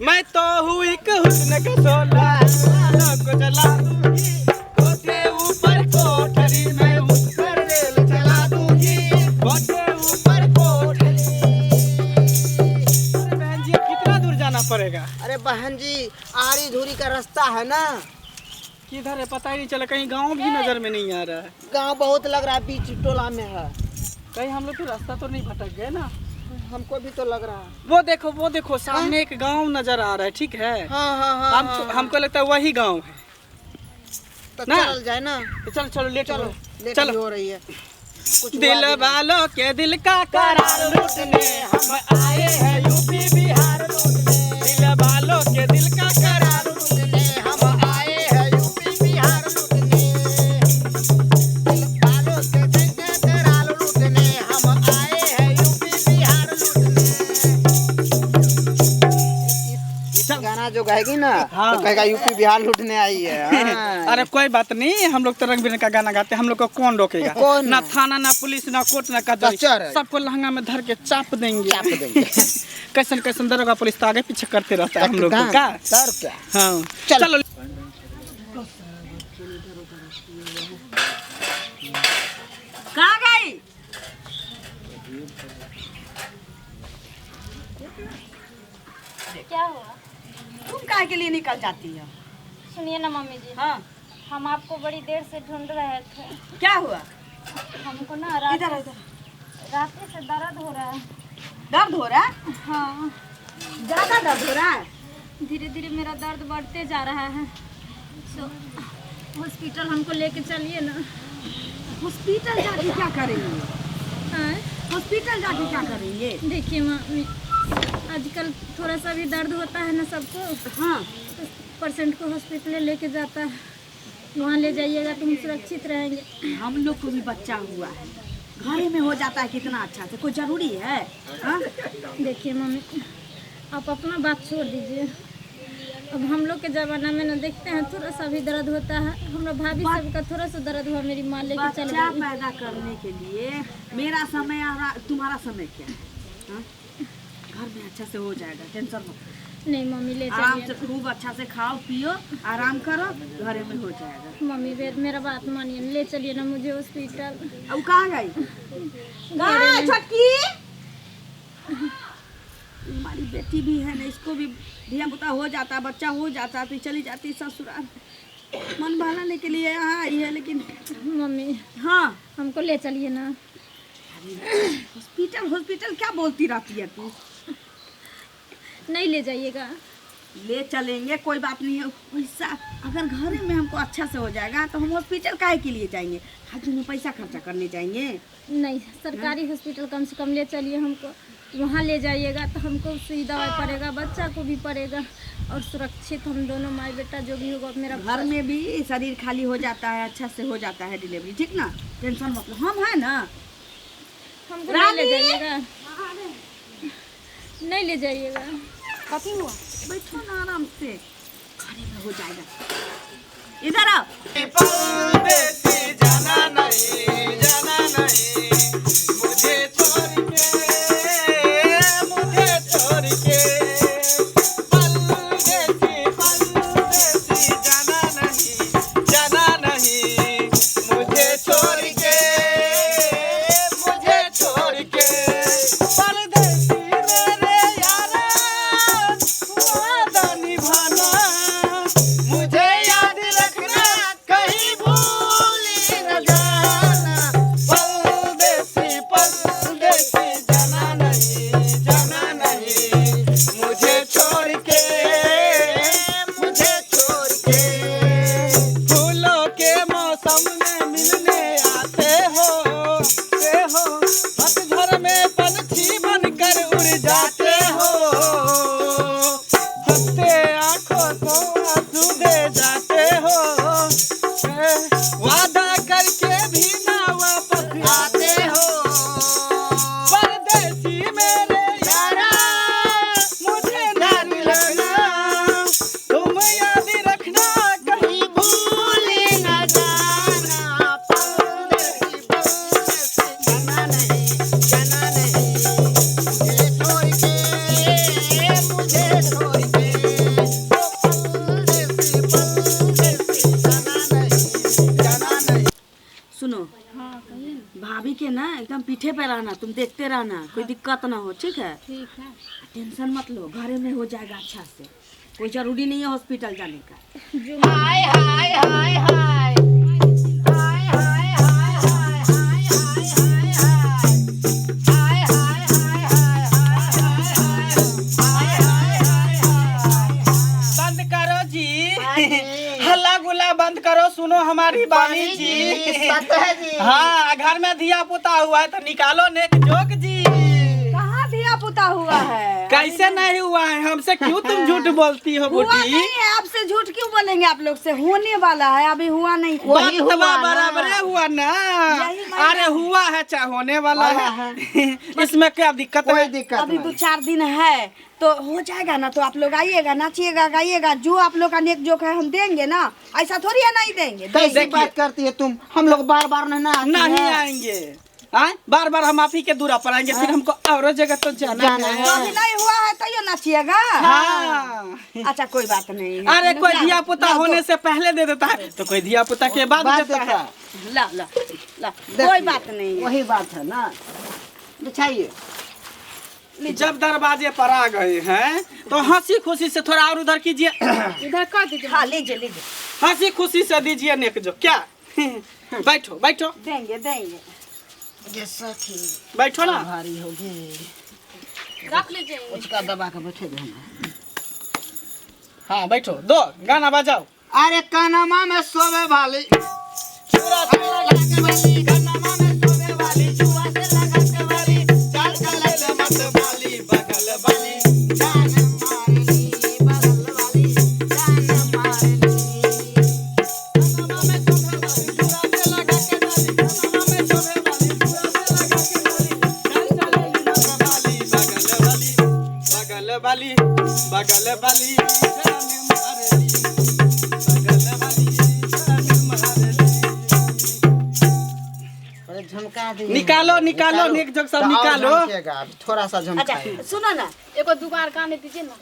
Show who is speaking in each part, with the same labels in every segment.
Speaker 1: मैं तो हूँ एक हुस्न का शोला, को जला दूंगी कोठे ऊपर कोठरी में, उस पर रेल चला दूंगी कोठे ऊपर कोठरी। अरे बहन जी कितना दूर जाना पड़ेगा?
Speaker 2: अरे बहन जी आड़ी धूरी का रास्ता है ना।
Speaker 1: किधर है पता ही नहीं चला, कहीं गांव भी नजर में नहीं आ रहा है।
Speaker 2: गांव बहुत लग रहा है, बीच टोला में है।
Speaker 1: कहीं हम लोग तो रास्ता तो नहीं भटक गए ना?
Speaker 2: हमको भी तो लग रहा है।
Speaker 1: वो देखो सामने एक गांव नजर आ रहा है, ठीक है?
Speaker 2: हाँ हाँ हाँ
Speaker 1: हमको लगता है वही गांव है।
Speaker 2: तो
Speaker 1: ना?
Speaker 2: चल जाए ना।
Speaker 1: चलो चलो लेट
Speaker 2: चलो लेट
Speaker 1: चलो।
Speaker 2: हो रही है।
Speaker 1: दिल वालों के दिल का करार लूटने हम आए हैं यूपी बिहार लूटने। दिल वालों के दिल का करार लूटने
Speaker 2: हम आए हैं यूपी बिहार लूटने। दिल वालों के दिल के करार लूटने हम आए हैं यूपी बिहार लूटने। इस गाना जो गाएगी ना
Speaker 1: हाँ।
Speaker 2: तो कहेगा यूपी बिहार लूटने आई है। हाँ।
Speaker 1: अरे कोई बात नहीं, हम लोग तो रंग बिरंग का गाना गाते हैं, हम लोग को कौन रोकेगा?
Speaker 2: कौन
Speaker 1: ना
Speaker 2: है?
Speaker 1: थाना ना पुलिस ना कोर्ट ना कचहरी,
Speaker 2: कचहरी।
Speaker 1: सबको लहंगा में धर के चाप देंगे।
Speaker 2: चाप देंगे।
Speaker 1: कैसन कैसन दरोगा पुलिस तो आगे पीछे करते रहता है हम लोग को का।
Speaker 2: सर क्या?
Speaker 1: हाँ
Speaker 2: चलो।
Speaker 1: चलो।
Speaker 3: कहाँ गई?
Speaker 4: क्या हुआ?
Speaker 3: तुम काहे के लिए निकल जाती हो?
Speaker 4: सुनिए ना मम्मी जी,
Speaker 3: हाँ
Speaker 4: हम आपको बड़ी देर से ढूंढ रहे थे।
Speaker 3: क्या हुआ?
Speaker 4: हमको ना
Speaker 3: इधर
Speaker 4: रात से दर्द हो रहा है।
Speaker 3: दर्द हो रहा है?
Speaker 4: हाँ,
Speaker 3: ज्यादा दर्द हो रहा है?
Speaker 4: धीरे धीरे मेरा दर्द बढ़ते जा रहा है। तो हॉस्पिटल हमको लेके चलिए ना।
Speaker 3: हॉस्पिटल जाके क्या करेंगे?
Speaker 4: हाँ?
Speaker 3: हॉस्पिटल जाके क्या करेंगे?
Speaker 4: देखिए मम्मी, आजकल थोड़ा सा भी दर्द होता है ना सबको,
Speaker 3: हाँ
Speaker 4: तो पेशेंट को हॉस्पिटल लेके जाता है। वहाँ ले जाइएगा तो हम सुरक्षित रहेंगे।
Speaker 3: हम लोग को भी बच्चा हुआ है, घरे में हो जाता है कितना अच्छा से, कोई जरूरी है? हाँ?
Speaker 4: देखिए मम्मी, आप अपना बात छोड़ दीजिए। अब हम लोग के जमाना में ना देखते हैं थोड़ा सा भी दर्द होता है। हमरा भाभी सबका थोड़ा सा दर्द हुआ, मेरी माँ लेके चल
Speaker 3: बच्चा
Speaker 4: गई।
Speaker 3: पैदा करने के लिए मेरा समय और तुम्हारा समय क्या है? हाँ? घर में अच्छा से हो जाएगा, टेंशन मत।
Speaker 4: नहीं मम्मी ले
Speaker 3: आराम से
Speaker 4: चलिए।
Speaker 3: खूब अच्छा से खाओ पियो, आराम करो, घरे में हो जाएगा।
Speaker 4: मम्मी मेरा बात मानिए, ले चलिए ना मुझे हॉस्पिटल।
Speaker 3: अब कहाँ गई? कहाँ है छटकी? हमारी बेटी भी है ना, इसको भी धिया पुता हो जाता, बच्चा हो जाता तो चली जाती ससुराल। मन बहलाने के लिए यहाँ आई है, लेकिन
Speaker 4: मम्मी
Speaker 3: हाँ
Speaker 4: हमको ले चलिए ना।
Speaker 3: हॉस्पिटल हॉस्पिटल क्या बोलती रहती है तू?
Speaker 4: नहीं ले जाइएगा।
Speaker 3: ले चलेंगे, कोई बात नहीं है। पैसा अगर घरे में हमको अच्छा से हो जाएगा तो हम हॉस्पिटल काहे के लिए जाएंगे? फालतू में पैसा खर्चा करने जाएंगे?
Speaker 4: नहीं, सरकारी हॉस्पिटल कम से कम ले चलिए हमको। वहाँ ले जाइएगा तो हमको सुई दवाई पड़ेगा, बच्चा को भी पड़ेगा, और सुरक्षित हम दोनों माँ बेटा जो भी होगा मेरा।
Speaker 3: घर में भी शरीर खाली हो जाता है, अच्छा से हो जाता है डिलीवरी, ठीक ना? टेंशन मत लो, हम है ना।
Speaker 4: हमको नहीं ले जाइएगा, नहीं ले जाइएगा।
Speaker 3: कभी हुआ? बैठो ना आराम से, घरे में हो जाएगा। इधर आओ।
Speaker 1: परदेसी जाना नहीं, जाना नहीं, मुझे छोड़ के, मुझे छोड़ के। परदेसी जाना नहीं, जाना नहीं, मुझे छोड़ के, मुझे छोड़ के। परदेसी मेरे यारा, वादा निभाना, मुझे याद रखना, कहीं भूल न जाना।
Speaker 3: पीछे पे रहना, तुम देखते रहना, कोई दिक्कत ना हो, ठीक है?
Speaker 4: ठीक है।
Speaker 3: टेंशन मत लो, घरे में हो जाएगा अच्छा से, कोई जरूरी नहीं है हॉस्पिटल जाने का।
Speaker 2: हाय हाय हाय हाय हाय हाय हाय हाय हाय हाय
Speaker 1: बंद करो जी, हल्ला गुल्ला बंद करो, सुनो हमारी बानी जी।
Speaker 2: सतह जी।
Speaker 1: हाँ, घर में दिया पुता हुआ है तो निकालो नेक जोक जी।
Speaker 3: कहाँ दिया पुता हुआ है?
Speaker 1: कैसे नहीं हुआ है? हमसे क्यों तुम झूठ बोलती हो
Speaker 3: हुआ
Speaker 1: बुटी?
Speaker 3: नहीं है, आपसे झूठ क्यों बोलेंगे? आप लोग से होने वाला है, अभी हुआ नहीं।
Speaker 2: वही हुआ ना।
Speaker 1: बराबर हुआ ना।
Speaker 3: यही मैं-
Speaker 1: अरे हुआ है, चाहे होने वाला है। इसमें क्या दिक्कत
Speaker 2: कोई
Speaker 1: है?
Speaker 2: दिक्कत
Speaker 3: अभी
Speaker 2: नहीं।
Speaker 3: 2-4 दिन है तो हो जाएगा ना, तो आप लोग आइएगा, नाचिएगा, गाइएगा, जो आप लोग का नेक जोक है हम देंगे ना, ऐसा थोड़ी है नहीं देंगे।
Speaker 2: कैसी बात करती है तुम? हम लोग बार बार नहीं आती
Speaker 1: नहीं
Speaker 2: हैं।
Speaker 1: आएंगे, आए बार बार हम आप ही के दूरा पर आएंगे, फिर हमको और जगह तो जाना
Speaker 2: जाना
Speaker 1: है।
Speaker 3: तो अभी नहीं हुआ है तो ये नाचिएगा।
Speaker 1: हाँ।
Speaker 3: अच्छा कोई बात नहीं।
Speaker 1: अरे कोई धिया पुता होने से पहले दे देता है, तो कोई धिया पुता के बाद
Speaker 2: बात
Speaker 1: देता
Speaker 2: देखा।
Speaker 1: है।
Speaker 3: ला ला ला, कोई बात नहीं है।
Speaker 2: वही बात है ना। बिछाइए।
Speaker 1: जब दरवाजे पर आ गए हैं तो हंसी खुशी से थोड़ा और उधर कीजिए।
Speaker 4: इधर कर दीजिए।
Speaker 3: हाँ लीजिए लीजिए,
Speaker 1: हंसी खुशी से दीजिए नेक जो क्या। बैठो बैठो
Speaker 3: देंगे देंगे।
Speaker 2: जैसा कि
Speaker 1: बैठो ना।
Speaker 2: भारी होगी
Speaker 4: रख लीजिए।
Speaker 2: उसका दबा के बैठे रहना।
Speaker 1: हाँ बैठो, दो गाना बजाओ।
Speaker 2: अरे कानमा में सोवे वाली चूरा से लगा के वाली, कानमा में सोवे वाली चूरा से लगा के वाली, चाल चले ले मत वाली, बगल वाली जान मारली, बगल वाली जान मारली। कानमा में सोवे वाली चूरा से लगा के वाली, कानमा में सोवे वाली चूरा से लगा के वाली, चाल चले ले मत वाली,
Speaker 1: बगल वाली बगल वाली जान मारली, बगल वाली जान मारली।
Speaker 2: अरे झमका दी।
Speaker 1: निकालो निकालो नेक जोक सब निकालो।
Speaker 2: थोड़ा सा
Speaker 3: अच्छा
Speaker 2: झमकाइए।
Speaker 3: सुनो ना,
Speaker 4: एगो दुबार गाने दीजिए ना,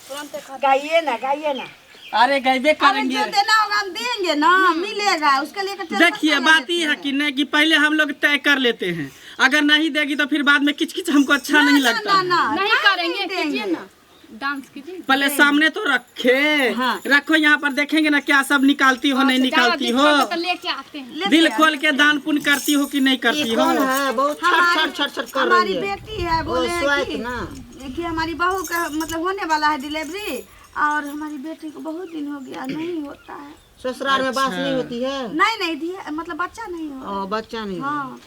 Speaker 4: तुरंत
Speaker 3: गाइए ना, गाइए ना।
Speaker 1: अरे गईबे
Speaker 3: अरे
Speaker 1: करेंगे।
Speaker 3: जो देना होगा हम देंगे ना, मिलेगा, उसके लिए टेंशन
Speaker 1: देखिए
Speaker 3: ना
Speaker 1: बात
Speaker 3: लेते
Speaker 1: ये है
Speaker 3: हैं।
Speaker 1: कि नहीं कि पहले हम लोग तय कर लेते हैं, अगर नहीं देगी तो फिर बाद में किच किच हमको अच्छा नहीं लगता है।
Speaker 4: नहीं
Speaker 3: काहे
Speaker 4: करेंगे,
Speaker 3: देंगे?
Speaker 4: कीजिए ना, डांस कीजिए।
Speaker 1: पहले सामने तो रखे।
Speaker 3: हाँ।
Speaker 1: रखो यहाँ पर, देखेंगे ना क्या सब निकालती हो नहीं निकालती हो।
Speaker 4: तो लेके आते हैं।
Speaker 3: लेते
Speaker 1: दिल
Speaker 3: हैं,
Speaker 1: खोल के दान पुण्य करती हो कि नहीं
Speaker 2: ये
Speaker 1: करती हो।
Speaker 2: कौन है? बहुत छट छट छट छट कर
Speaker 3: हमारी
Speaker 2: रही है।
Speaker 3: बेटी है,
Speaker 2: वो
Speaker 3: बोले हैं
Speaker 2: स्वाइट
Speaker 3: कि
Speaker 2: ना।
Speaker 3: देखिए हमारी बहू का मतलब होने वाला है डिलीवरी, और हमारी बेटी को बहुत दिन हो गया, नहीं होता है।
Speaker 2: ससुराल में बात नहीं होती है।
Speaker 3: नहीं नहीं दिया, मतलब बच्चा नहीं हो।
Speaker 2: बच्चा नहीं।
Speaker 3: हाँ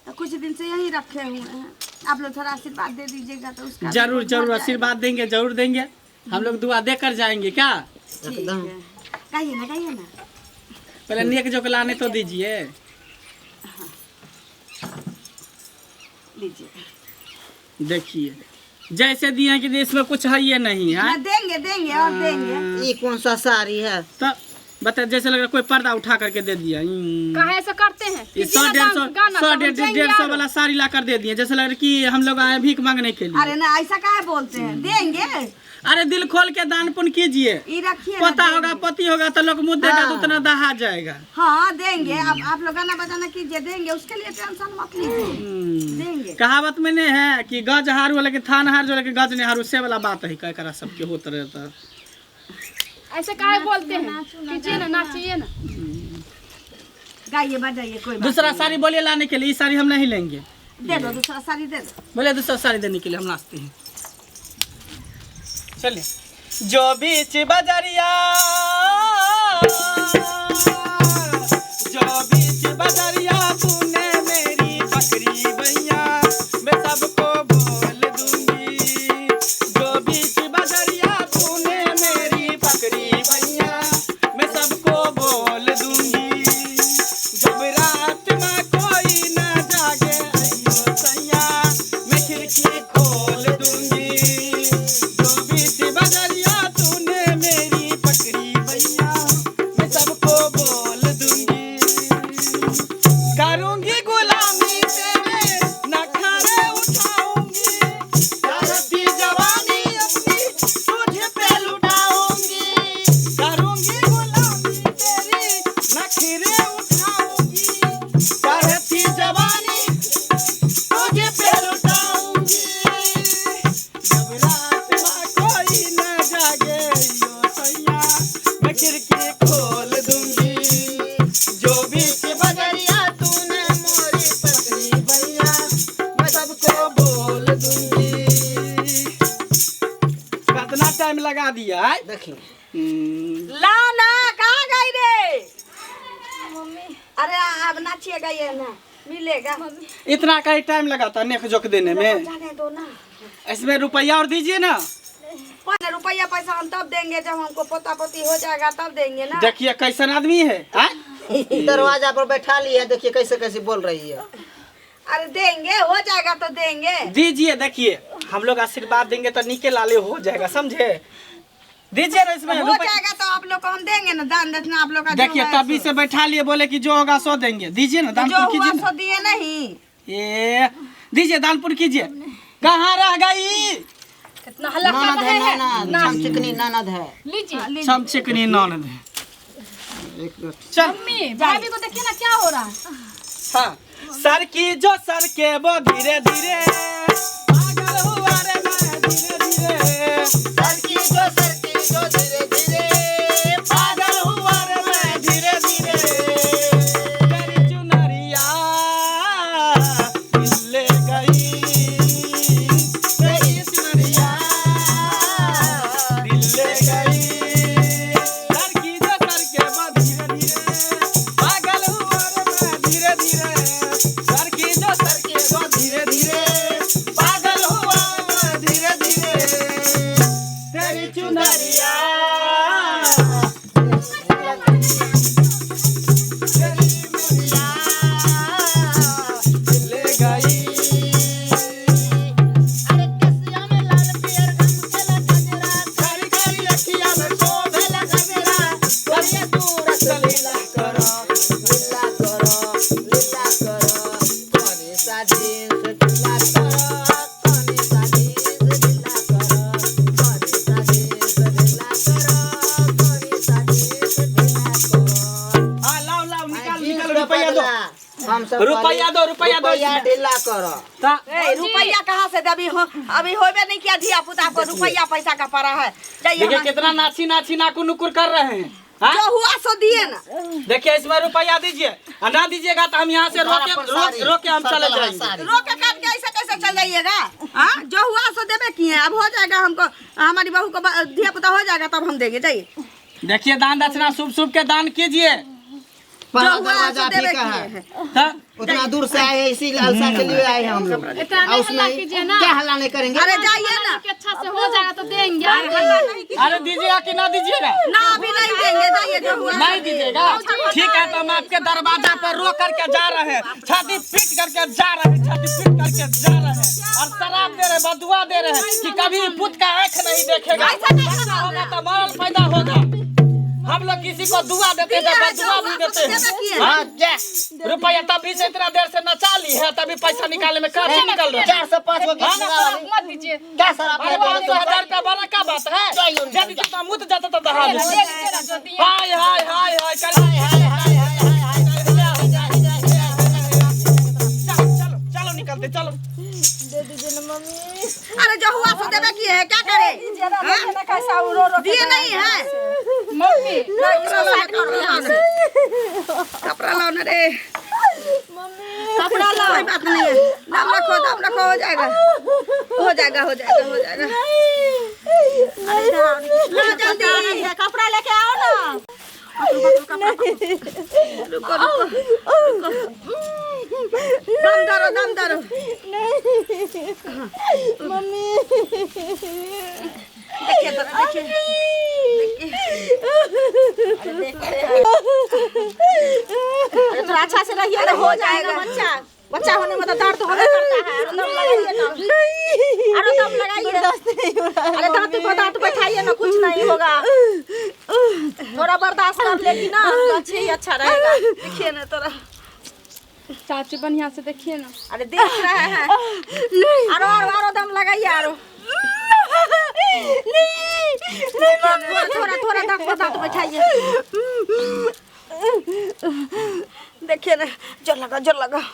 Speaker 3: तो कुछ दिन से यही रखे हुए हैं, आप लोग थोड़ा आशीर्वाद दे दीजिएगा तो उसका
Speaker 1: जरूर
Speaker 3: भी
Speaker 1: जरूर
Speaker 3: हो जाएगा।
Speaker 1: आशीर्वाद देंगे, जरूर देंगे। हम लोग दुआ देकर जाएंगे क्या।
Speaker 3: ठीक है, गाइए ना, गाइए ना।
Speaker 1: पहले नेक जो लाने तो दीजिए।
Speaker 3: लीजिए,
Speaker 1: देखिए जैसे दिए हैं कि इसमें कुछ है ये नहीं है।
Speaker 3: ना देंगे देंगे और देंगे।
Speaker 2: ये कौन सा साड़ी है?
Speaker 1: तो बता, जैसे लग रहा है कोई पर्दा उठा करके दे दिया।
Speaker 4: काहे ऐसा करते हैं?
Speaker 1: ये
Speaker 4: कीजिए ना डांस, गाना, तो हम जाएंगे
Speaker 1: 100-150
Speaker 4: और-
Speaker 1: वाला साड़ी ला कर दे दिए, जैसे लग रहा है कि हम लोग आए भीख मांगने के लिए।
Speaker 3: अरे ना ऐसा काहे बोलते हैं, देंगे।
Speaker 1: अरे दिल खोल के दान पुण्य कीजिए।
Speaker 3: ये रखिए ना,
Speaker 1: पता
Speaker 3: देंगे।
Speaker 1: होगा पति होगा तो लोग मुँह देगा तो उतना दहा जाएगा।
Speaker 3: हाँ देंगे, अब आप लोग गाना बजाना कीजिए, देंगे, उसके लिए टेंशन मत लीजिए, देंगे।
Speaker 1: कहावत में नहीं है कि गज हार वाले के थान हार जो लेके गज नहीं हार, उससे वाला बात है। क्या करा सबके होता रहता है।
Speaker 4: ऐसे काहे बोलते हैं? कीजिए ना, नाचिए ना।
Speaker 3: गाइए बजाइए, कोई बात
Speaker 1: दूसरा
Speaker 3: नहीं।
Speaker 1: साड़ी बोलिए लाने के लिए, ये साड़ी हम नहीं लेंगे।
Speaker 3: दे दो, दूसरा साड़ी दे दो।
Speaker 1: बोले दूसरा साड़ी देने के लिए हम नाचते हैं। चलिए। जो बीच बजरिया, जो बीच बजरिया तूने मेरी बकरी भैया, मैं सबको बोल दूंगी। जो बीच बजरिया तूने मेरी बकरी भैया, मैं सबको बोल दूंगी। जब रात में कोई न जागे अइयो सैया, मैं खिड़की खोल दूंगी। जो बीच बजरिया तूने मेरी पकड़ी भैया, मैं सबको बोल दूंगी। करूंगी गुलामी तेरे, नखरे उठाऊंगी, करती जवानी अपनी तुझ पे लुटाऊंगी। करूंगी गुलामी तेरी, नखरे उठाऊंगी, करती जवानी कितना टाइम लगा दिया है।
Speaker 2: देखिए
Speaker 3: ला ना कहाँ गई रे?
Speaker 4: मम्मी
Speaker 3: अरे अब नाचिएगा ये ना मिलेगा।
Speaker 1: इतना का ही टाइम लगाता नेक जोक देने में।
Speaker 3: जाने दो ना।
Speaker 1: इसमें रुपया और दीजिए ना।
Speaker 3: पाँच रुपया पैसा हम तब देंगे जब हमको पोता पोती हो जाएगा तब देंगे ना।
Speaker 1: देखिए कैसन आदमी है, हाँ?
Speaker 2: दरवाजा पर बैठा ली है, देखिए कैसे कैसे बोल रही है।
Speaker 3: अरे देंगे, हो जाएगा तो देंगे।
Speaker 1: दीजिए, देखिए हम लोग आशीर्वाद देंगे तो निके लाले हो जाएगा, समझे? दीजिए ना इसमें
Speaker 3: हो जाएगा तो आप लोग को हम देंगे ना दान दक्षिणा आप लोग का।
Speaker 1: देखिए तभी से बैठा लिए, बोले कि जो होगा सो देंगे। दीजिए ना, दानपुर कीजिए
Speaker 3: सो दिए नहीं।
Speaker 1: ये दीजिए, दानपुर कीजिए। कहाँ रह गई?
Speaker 3: कितना हल्ला
Speaker 2: ननद है, ननद छम चिकनी ननद है।
Speaker 4: लीजिए।
Speaker 1: छम चिकनी ननद है। चल
Speaker 4: मम्मी भाभी को देखिए ना क्या हो रहा है।
Speaker 1: हाँ, सर की जो सर के वो धीरे धीरे पागल हुआ रे मैं धीरे धीरे।
Speaker 2: सर की जो धीरे धीरे
Speaker 1: पागल हुआ रे मैं धीरे धीरे। तेरी चुनरिया दिल ले गई, तेरी चुनरिया दिल ले गई। सर की जो सर के वो धीरे धीरे पागल हुआ रे मैं धीरे धीरे। सर की जो सर के वो धीरे धीरे पागल हुआ मैं धीरे धीरे। तेरी चुनरिया ले गई। कारी कारी अखियाँ में शोभेला गजरा, करिए दूर से लीला करो। हाँ, लाओ लाओ, निकाल निकाल, रुपया दो, रुपया दो, रुपया दो इसमें।
Speaker 2: ढीला करो।
Speaker 3: रुपया कहाँ से दे? अभी होबे नहीं किया धिया पुता को रुपया पैसा का पड़ा है।
Speaker 1: देखिए
Speaker 3: जाइए
Speaker 1: कितना नाची नाची नाकू नुकुर कर रहे हैं, हाँ?
Speaker 3: जो हुआ सो दिए ना।
Speaker 1: देखिए इसमें रुपया दीजिए, और ना दीजिएगा तो हम यहाँ से रोक के हम चले जाएंगे।
Speaker 3: रोक के काट के ऐसे कैसे चल जाइएगा? हाँ, जो हुआ सो देवे किए। अब हो जाएगा, हमको हमारी बहू को धिया पुता हो जाएगा तब हम देंगे। जाइए,
Speaker 1: देखिए दान दक्षिणा शुभ शुभ के दान कीजिए।
Speaker 3: जो
Speaker 2: पहला
Speaker 3: हुआ
Speaker 2: दरवाजा
Speaker 3: सो देवे
Speaker 2: फीका
Speaker 3: किए
Speaker 2: है।
Speaker 3: हैं।
Speaker 1: हाँ?
Speaker 2: उतना दूर से आए हैं, इसी लालसा के लिए आए हैं हम लोग।
Speaker 4: इतना
Speaker 2: और
Speaker 4: नहीं
Speaker 2: उसमें
Speaker 4: हल्ला कीजिए ना।
Speaker 2: क्या हल्ला नहीं करेंगे?
Speaker 3: अरे जाइए ना।
Speaker 4: कि अच्छा से हो जाएगा तो देंगे।
Speaker 1: अरे दीजिएगा कि ना दीजिएगा?
Speaker 3: ना अभी नहीं देंगे। जाइए, जो हुआ
Speaker 1: नहीं दीजिएगा? ठीक है, तो हम आपके दरवाजा पर रो करके जा रहे हैं, छाती पीट करके जा रहे हैं, छाती पीट करके जा रहे हैं, और शराब दे रहे, बदुआ दे रहे हैं कि कभी पुत का आँख नहीं देखेगा। ऐसा होगा तो मरल पैदा होगा। हम लोग किसी को दुआ देते हैं, बदुआ भी देते हैं। हाँ, रुपया तभी से इतना देर से नचा ली है, तभी पैसा निकालने में कहाँ से निकल रहा है?
Speaker 2: 4 से 5
Speaker 1: हाँ ना,
Speaker 4: मत दीजिए।
Speaker 2: क्या सर आप
Speaker 1: अरे 2,000 रुपया बड़ा क्या बात है? यदि तो मुत जाता तो दहा दे। हाय हाय हाय हाय चलो चलो निकलते चलो।
Speaker 4: दे दीजिए ना मम्मी।
Speaker 3: अरे जो हुआ सो देवे किए हैं, क्या करे? दिए नहीं है।
Speaker 4: मम्मी
Speaker 3: कपड़ा लाओ ना रे।
Speaker 4: मम्मी
Speaker 3: कपड़ा लाओ। कोई बात नहीं है, दाम रखो, हो जाएगा, हो जाएगा, हो जाएगा, हो जाएगा। लो जल्दी, कपड़ा लेके आओ ना। रुको रुको रुको, दम धरो।
Speaker 4: मम्मी
Speaker 3: देखिए थोड़ा अच्छा से रहिए। अरे हो जाएगा। बच्चा होने में तो दर्द होने करता है। दम लगाइए ना, अरे दम लगाइए। अरे दांत बैठाइए ना, कुछ नहीं होगा। थोड़ा बर्दाश्त कर लेगी ना तो अच्छे ही अच्छा रहेगा। देखिए ना थोड़ा,
Speaker 4: चाची बढ़िया से देखिए ना।
Speaker 3: अरे देख रहे हैं। आरो दम लगाइए, आरो थोड़ा दांत बैठाइए। देखिए ना, जोर लगाओ।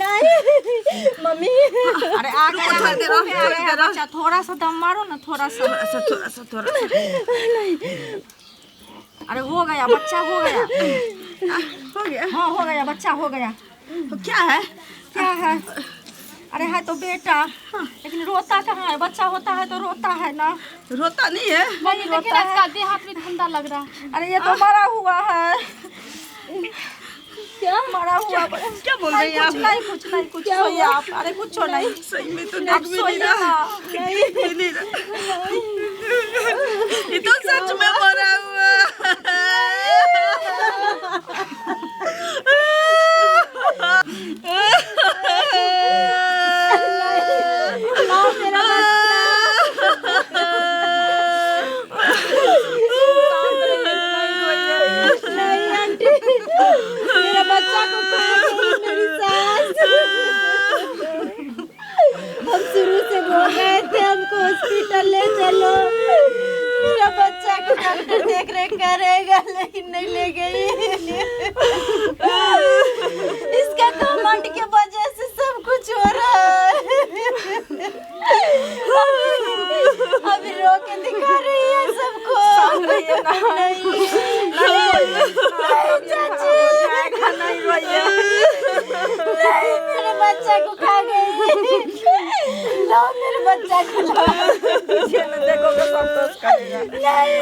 Speaker 4: नहीं मम्मी।
Speaker 3: अरे आगे
Speaker 4: अच्छा थोड़ा सा दम मारो ना, थोड़ा सा।
Speaker 3: अरे हो गया, बच्चा हो गया।
Speaker 4: हाँ हो गया, बच्चा हो गया।
Speaker 3: क्या है? तो बेटा, लेकिन रोता कहाँ है? बच्चा होता है तो रोता है ना।
Speaker 2: रोता नहीं है?
Speaker 3: नहीं रोता है।
Speaker 4: इसका देह हाथ में ठंडा लग रहा है।
Speaker 3: अरे ये तो मरा हुआ है।
Speaker 4: क्या
Speaker 3: मरा हुआ?
Speaker 2: क्या बोल रही हैं आप?
Speaker 3: कुछ नहीं सोइए आप। अरे कुछ नहीं।
Speaker 2: सही में तो
Speaker 3: आप
Speaker 2: देख भी नहीं
Speaker 3: सोइए
Speaker 2: रहा।
Speaker 3: ना।
Speaker 2: देख भी नहीं रहा। ये तो सच में मरा हुआ
Speaker 3: मेरा बच्चा को खा गई मेरी सास। हम शुरू से बोल रहे थे हमको हॉस्पिटल ले चलो, मेरा बच्चा को डॉक्टर देख रेख करेगा, लेकिन नहीं ले गई। इसका कमांड के वजह से सब कुछ हो रहा है। अभी रो के दिखा रही है सबको। नहीं चाची, नहीं रोइए। नहीं, मेरे बच्चा को खा गई। लो मेरे बच्चा को लो। देखो संतोष करेगा। नहीं